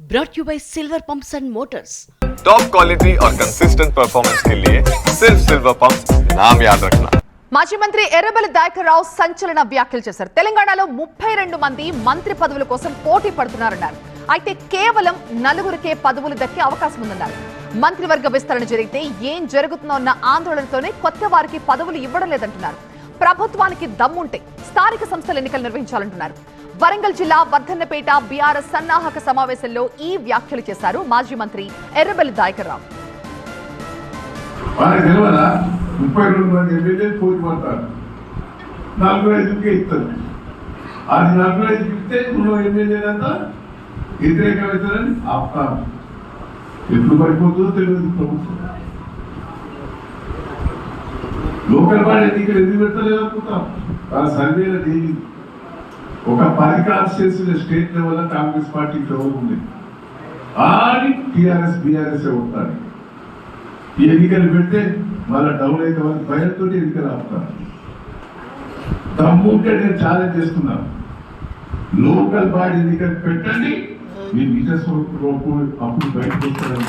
brought you by Silver Pumps and Motors. Top quality और consistent performance के लिए सिर्फ सिल्वर पंप्स नाम याद रखना. మాజీ మంత్రి ఎర్రబెల్లి దయాకర్ రావు సంచలన వ్యాఖ్యలు చేశారు. తెలంగాణలో 32 మంది మంత్రి పదవుల కోసం పోటీ పడుతున్నారన్నారు. అయితే కేవలం 4గురికే పదవులు దక్కే అవకాశం ఉందన్నారు. మంత్రివర్గ విస్తరణ జరిగితే ఏం జరుగుతుందో అన్న ఆందోళనతోనే కొత్త వారికి పదవులు ఇవ్వడం లేదంటున్నారు. ప్రభుత్వానికి దమ్ముంటే స్థానిక సంస్థల ఎన్నికలు నిర్వహించాలంటున్నారు. వరంగల్ జిల్లా వర్ధన్నపేట బీఆర్ఎస్ సన్నాహక సమావేశంలో ఈ వ్యాఖ్యలు చేశారు మాజీ మంత్రి ఎర్రబెల్లి దయాకర్ రావు. 32 మంది ఎమ్మెల్యేలు పోటీ పడతారు. 45కే ఇస్తారు. అది 45 ఇస్తే నువ్వు ఎమ్మెల్యేలంతా వ్యతిరేకమవుతారని ఆపుతారు. ఎప్పుడు పడిపోతుందో తెలియదు ప్రభుత్వం. లోకల్ బాడీ ఎన్నికలు ఎందుకు పెట్టలేదు అనుకుంటాం. వాళ్ళ సర్వేలో తేలి ఒక 10 కాన్స్టిట్యూన్సీల స్టేట్ లెవెల్లో కాంగ్రెస్ పార్టీ ఉంది. అని టీఆర్ఎస్ బీఆర్ఎస్ ఉంటారు. ఈ ఎన్నికలు పెడితే మళ్ళీ డౌన్ అయితే వాళ్ళకి భయంతో ఎన్నికలు ఆపుతారు. దమ్ముంటే నేను ఛాలెంజ్ చేస్తున్నాను. లోకల్ బాడీ ఎన్నికలు పెట్టండి, మీ నిజ స్వరూపు అప్పుడు బయటకు వస్తారని